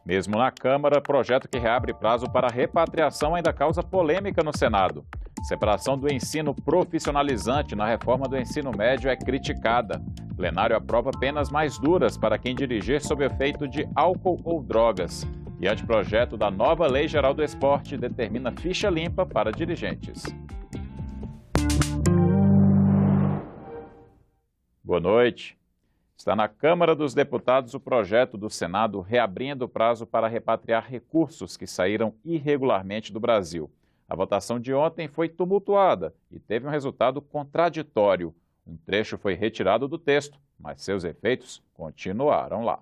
Mesmo na Câmara, projeto que reabre prazo para repatriação ainda causa polêmica no Senado. Separação do ensino profissionalizante na reforma do ensino médio é criticada. Plenário aprova penas mais duras para quem dirigir sob efeito de álcool ou drogas. E anteprojeto da nova Lei Geral do Esporte determina ficha limpa para dirigentes. Boa noite. Está na Câmara dos Deputados o projeto do Senado reabrindo o prazo para repatriar recursos que saíram irregularmente do Brasil. A votação de ontem foi tumultuada e teve um resultado contraditório. Um trecho foi retirado do texto, mas seus efeitos continuaram lá.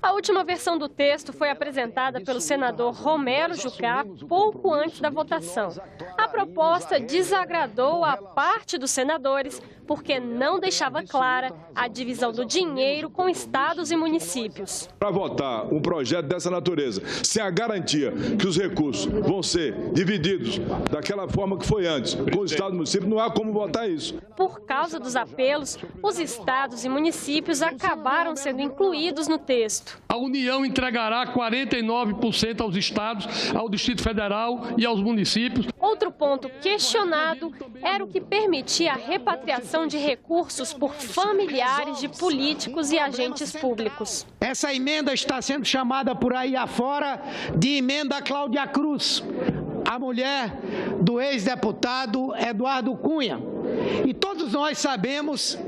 A última versão do texto foi apresentada pelo senador Romero Jucá pouco antes da votação. A proposta desagradou a parte dos senadores porque não deixava clara a divisão do dinheiro com estados e municípios. Para votar um projeto dessa natureza, sem a garantia que os recursos vão ser divididos daquela forma que foi antes, com os estados e municípios, não há como votar isso. Por causa dos apelos, os estados e municípios acabaram sendo incluídos no texto. A União entregará 49% aos estados, ao Distrito Federal e aos municípios. Outro ponto questionado era o que permitia a repatriação de recursos por familiares de políticos e agentes públicos. Essa emenda está sendo chamada por aí afora de emenda Cláudia Cruz, a mulher do ex-deputado Eduardo Cunha. E todos nós sabemos,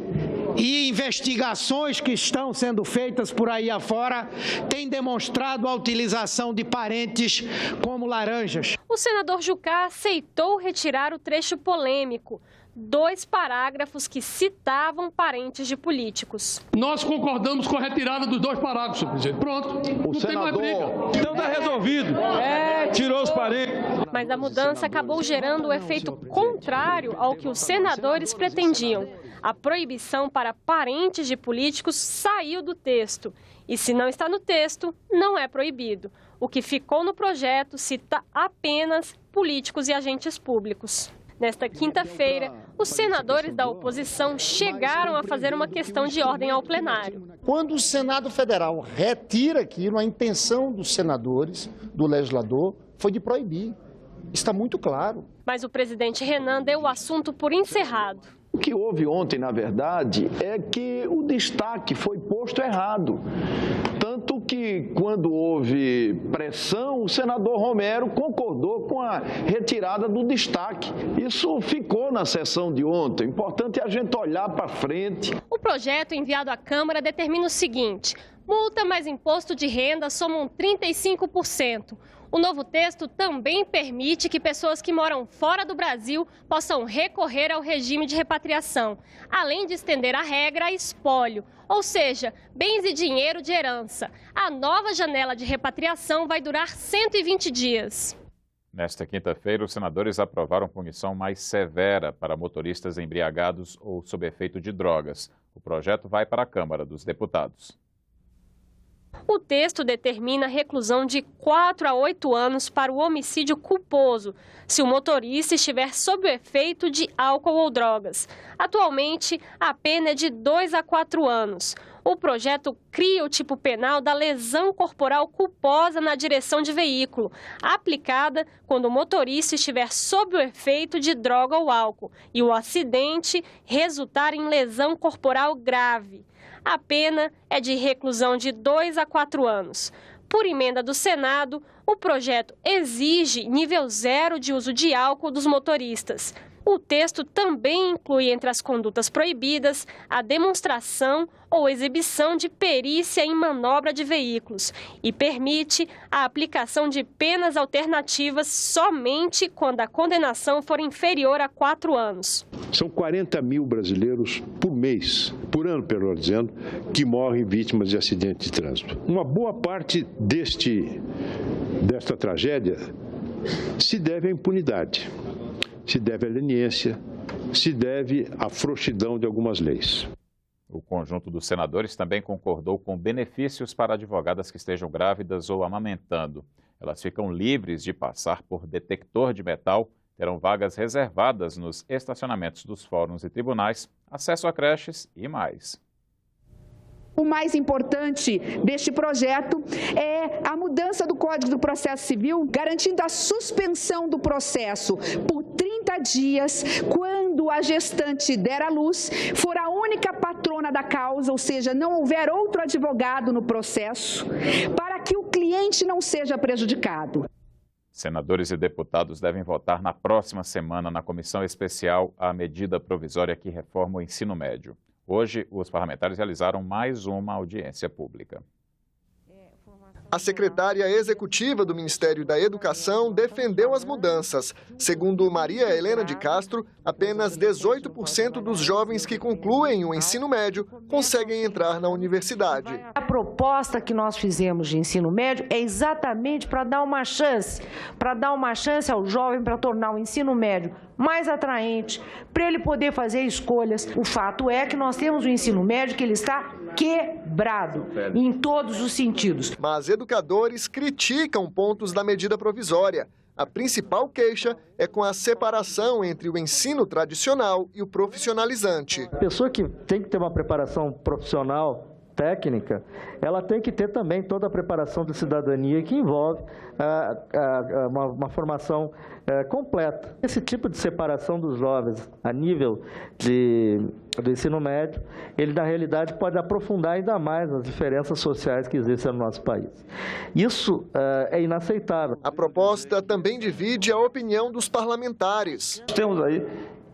e investigações que estão sendo feitas por aí afora têm demonstrado a utilização de parentes como laranjas. O senador Jucá aceitou retirar o trecho polêmico, 2 parágrafos que citavam parentes de políticos. Nós concordamos com a retirada dos 2 parágrafos, senhor presidente. Pronto, não tem mais briga. Então está resolvido. Tirou os parentes. Mas a mudança acabou gerando o efeito contrário ao que os senadores pretendiam. A proibição para parentes de políticos saiu do texto. E se não está no texto, não é proibido. O que ficou no projeto cita apenas políticos e agentes públicos. Nesta quinta-feira, os senadores da oposição chegaram a fazer uma questão de ordem ao plenário. Quando o Senado Federal retira aquilo, a intenção dos senadores, do legislador, foi de proibir. Está muito claro. Mas o presidente Renan deu o assunto por encerrado. O que houve ontem, na verdade, é que o destaque foi posto errado. Tanto que, quando houve pressão, o senador Romero concordou com a retirada do destaque. Isso ficou na sessão de ontem. O importante é a gente olhar para frente. O projeto enviado à Câmara determina o seguinte: multa mais imposto de renda somam 35%. O novo texto também permite que pessoas que moram fora do Brasil possam recorrer ao regime de repatriação, além de estender a regra a espólio, ou seja, bens e dinheiro de herança. A nova janela de repatriação vai durar 120 dias. Nesta quinta-feira, os senadores aprovaram punição mais severa para motoristas embriagados ou sob efeito de drogas. O projeto vai para a Câmara dos Deputados. O texto determina reclusão de 4 a 8 anos para o homicídio culposo, se o motorista estiver sob o efeito de álcool ou drogas. Atualmente, a pena é de 2 a 4 anos. O projeto cria o tipo penal da lesão corporal culposa na direção de veículo, aplicada quando o motorista estiver sob o efeito de droga ou álcool e o acidente resultar em lesão corporal grave. A pena é de reclusão de 2 a 4 anos. Por emenda do Senado, o projeto exige nível 0 de uso de álcool dos motoristas. O texto também inclui entre as condutas proibidas a demonstração ou exibição de perícia em manobra de veículos e permite a aplicação de penas alternativas somente quando a condenação for inferior a 4 anos. São 40 mil brasileiros por mês, por ano, melhor dizendo, que morrem vítimas de acidentes de trânsito. Uma boa parte desta tragédia se deve à impunidade, se deve à leniência, se deve à frouxidão de algumas leis. O conjunto dos senadores também concordou com benefícios para advogadas que estejam grávidas ou amamentando. Elas ficam livres de passar por detector de metal, terão vagas reservadas nos estacionamentos dos fóruns e tribunais, acesso a creches e mais. O mais importante deste projeto é a mudança do Código do Processo Civil, garantindo a suspensão do processo por 30 dias, quando a gestante der à luz, for a única patrona da causa, ou seja, não houver outro advogado no processo, para que o cliente não seja prejudicado. Senadores e deputados devem votar na próxima semana na comissão especial a medida provisória que reforma o ensino médio. Hoje, os parlamentares realizaram mais uma audiência pública. A secretária executiva do Ministério da Educação defendeu as mudanças. Segundo Maria Helena de Castro, apenas 18% dos jovens que concluem o ensino médio conseguem entrar na universidade. A proposta que nós fizemos de ensino médio é exatamente para dar uma chance ao jovem para tornar o ensino médio mais atraente, para ele poder fazer escolhas. O fato é que nós temos um ensino médio que ele está quebrado em todos os sentidos. Mas educadores criticam pontos da medida provisória. A principal queixa é com a separação entre o ensino tradicional e o profissionalizante. A pessoa que tem que ter uma preparação profissional técnica, ela tem que ter também toda a preparação de cidadania que envolve uma formação completa. Esse tipo de separação dos jovens a nível do ensino médio, ele na realidade pode aprofundar ainda mais as diferenças sociais que existem no nosso país. Isso é inaceitável. A proposta também divide a opinião dos parlamentares. Temos aí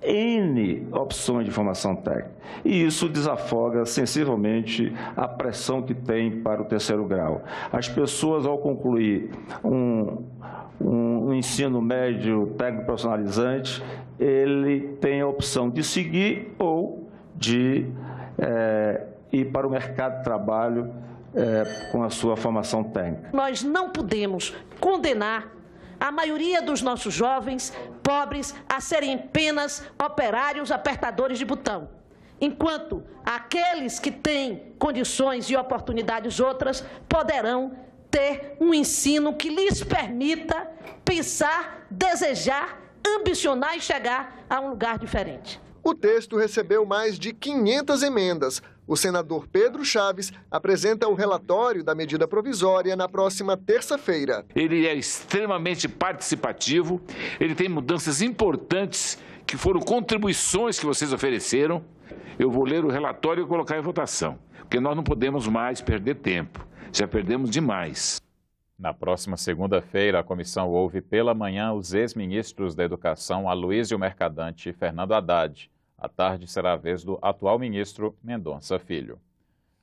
N opções de formação técnica. E isso desafoga sensivelmente a pressão que tem para o terceiro grau. As pessoas, ao concluir um ensino médio técnico profissionalizante, ele tem a opção de seguir ou de ir para o mercado de trabalho com a sua formação técnica. Nós não podemos condenar a maioria dos nossos jovens pobres a serem apenas operários apertadores de botão, enquanto aqueles que têm condições e oportunidades outras poderão ter um ensino que lhes permita pensar, desejar, ambicionar e chegar a um lugar diferente. O texto recebeu mais de 500 emendas. O senador Pedro Chaves apresenta o relatório da medida provisória na próxima terça-feira. Ele é extremamente participativo, ele tem mudanças importantes que foram contribuições que vocês ofereceram. Eu vou ler o relatório e colocar em votação, porque nós não podemos mais perder tempo, já perdemos demais. Na próxima segunda-feira, a comissão ouve pela manhã os ex-ministros da Educação, Aloysio Mercadante e Fernando Haddad. À tarde será a vez do atual ministro Mendonça Filho.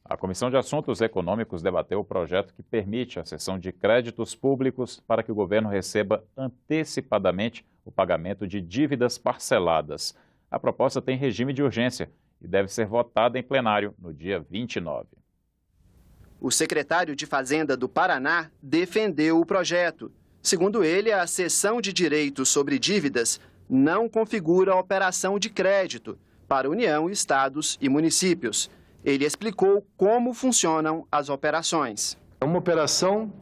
A Comissão de Assuntos Econômicos debateu o projeto que permite a cessão de créditos públicos para que o governo receba antecipadamente o pagamento de dívidas parceladas. A proposta tem regime de urgência e deve ser votada em plenário no dia 29. O secretário de Fazenda do Paraná defendeu o projeto. Segundo ele, a cessão de direitos sobre dívidas não configura a operação de crédito para União, estados e municípios. Ele explicou como funcionam as operações. É uma operação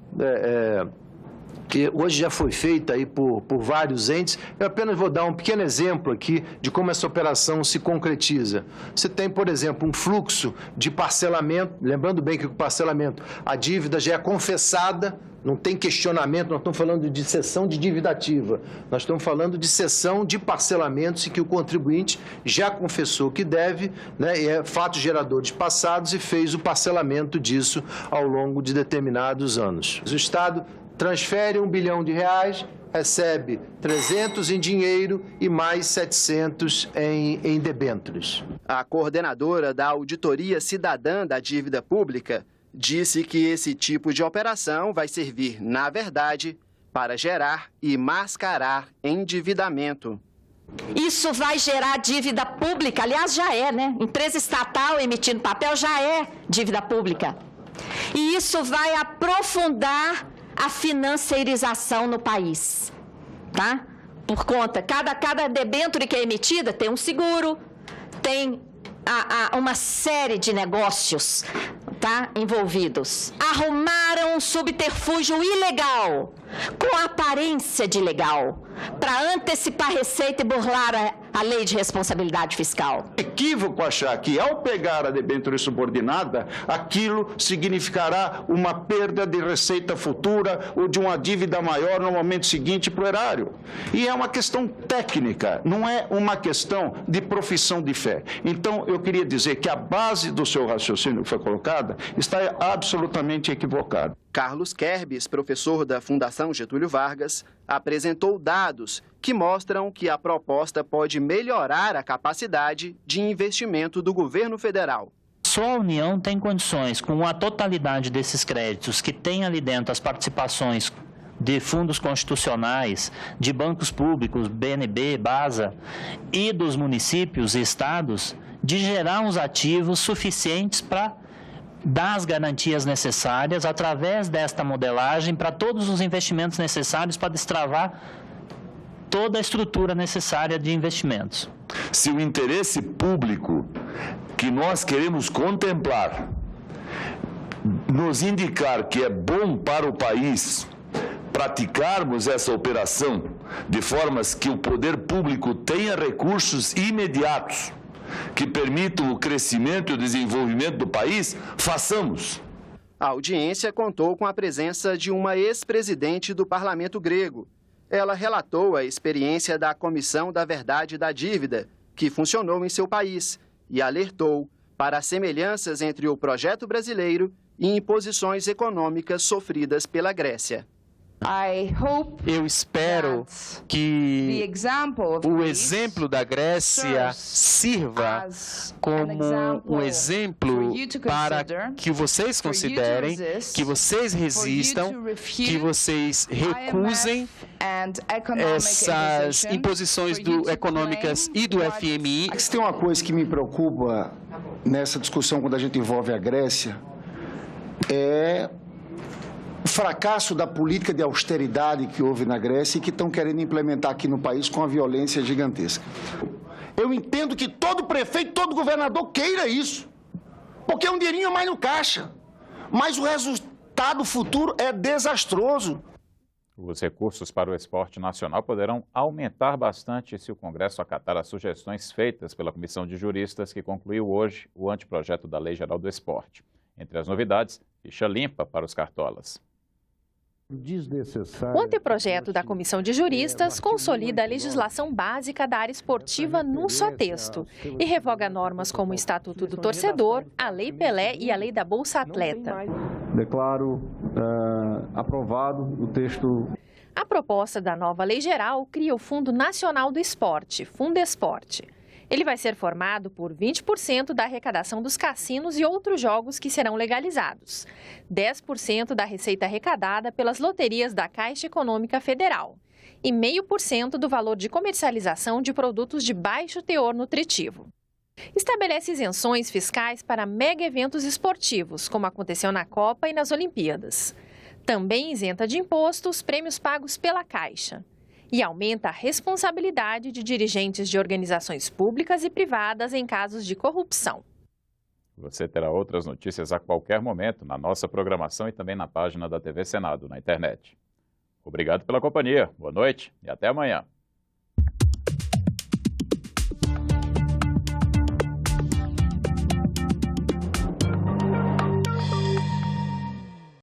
que hoje já foi feita aí por vários entes. Eu apenas vou dar um pequeno exemplo aqui de como essa operação se concretiza. Você tem, por exemplo, um fluxo de parcelamento, lembrando bem que o parcelamento, a dívida já é confessada, não tem questionamento, nós estamos falando de cessão de dívida ativa, nós estamos falando de cessão de parcelamentos em que o contribuinte já confessou que deve, né, e é fatos geradores passados e fez o parcelamento disso ao longo de determinados anos. O Estado transfere R$1 bilhão, recebe 300 em dinheiro e mais 700 em debêntures. A coordenadora da Auditoria Cidadã da Dívida Pública disse que esse tipo de operação vai servir, na verdade, para gerar e mascarar endividamento. Isso vai gerar dívida pública, aliás, já é, né? Empresa estatal emitindo papel já é dívida pública. E isso vai aprofundar a financeirização no país, tá? Por conta, cada debênture que é emitida tem um seguro, tem uma série de negócios, tá, envolvidos. Arrumaram um subterfúgio ilegal, com aparência de legal, para antecipar receita e burlar a lei de responsabilidade fiscal. É equívoco achar que, ao pegar a debênture subordinada, aquilo significará uma perda de receita futura ou de uma dívida maior no momento seguinte para o erário. E é uma questão técnica, não é uma questão de profissão de fé. Então, eu queria dizer que a base do seu raciocínio que foi colocada está absolutamente equivocada. Carlos Kerbes, professor da Fundação Getúlio Vargas, apresentou dados que mostram que a proposta pode melhorar a capacidade de investimento do governo federal. Só a União tem condições, com a totalidade desses créditos, que tem ali dentro as participações de fundos constitucionais, de bancos públicos, BNB, BASA, e dos municípios e estados, de gerar uns ativos suficientes para dar as garantias necessárias, através desta modelagem, para todos os investimentos necessários para destravar toda a estrutura necessária de investimentos. Se o interesse público que nós queremos contemplar nos indicar que é bom para o país praticarmos essa operação de formas que o poder público tenha recursos imediatos que permitam o crescimento e o desenvolvimento do país, façamos. A audiência contou com a presença de uma ex-presidente do parlamento grego. Ela relatou a experiência da Comissão da Verdade e da Dívida, que funcionou em seu país, e alertou para as semelhanças entre o projeto brasileiro e imposições econômicas sofridas pela Grécia. Eu espero que o exemplo da Grécia sirva como um exemplo para que vocês considerem, que vocês resistam, que vocês recusem essas imposições econômicas e do FMI. Se tem uma coisa que me preocupa nessa discussão quando a gente envolve a Grécia, é o fracasso da política de austeridade que houve na Grécia e que estão querendo implementar aqui no país com a violência gigantesca. Eu entendo que todo prefeito, todo governador queira isso, porque é um dinheirinho a mais no caixa, mas o resultado futuro é desastroso. Os recursos para o esporte nacional poderão aumentar bastante se o Congresso acatar as sugestões feitas pela Comissão de Juristas que concluiu hoje o anteprojeto da Lei Geral do Esporte. Entre as novidades, ficha limpa para os cartolas. O anteprojeto da Comissão de Juristas consolida a legislação básica da área esportiva num só texto e revoga normas como o Estatuto do Torcedor, a Lei Pelé e a Lei da Bolsa Atleta. Declaro aprovado o texto. A proposta da nova Lei Geral cria o Fundo Nacional do Esporte, Fundesporte. Ele vai ser formado por 20% da arrecadação dos cassinos e outros jogos que serão legalizados, 10% da receita arrecadada pelas loterias da Caixa Econômica Federal e 0,5% do valor de comercialização de produtos de baixo teor nutritivo. Estabelece isenções fiscais para mega eventos esportivos, como aconteceu na Copa e nas Olimpíadas. Também isenta de imposto os prêmios pagos pela Caixa. E aumenta a responsabilidade de dirigentes de organizações públicas e privadas em casos de corrupção. Você terá outras notícias a qualquer momento na nossa programação e também na página da TV Senado na internet. Obrigado pela companhia, boa noite e até amanhã.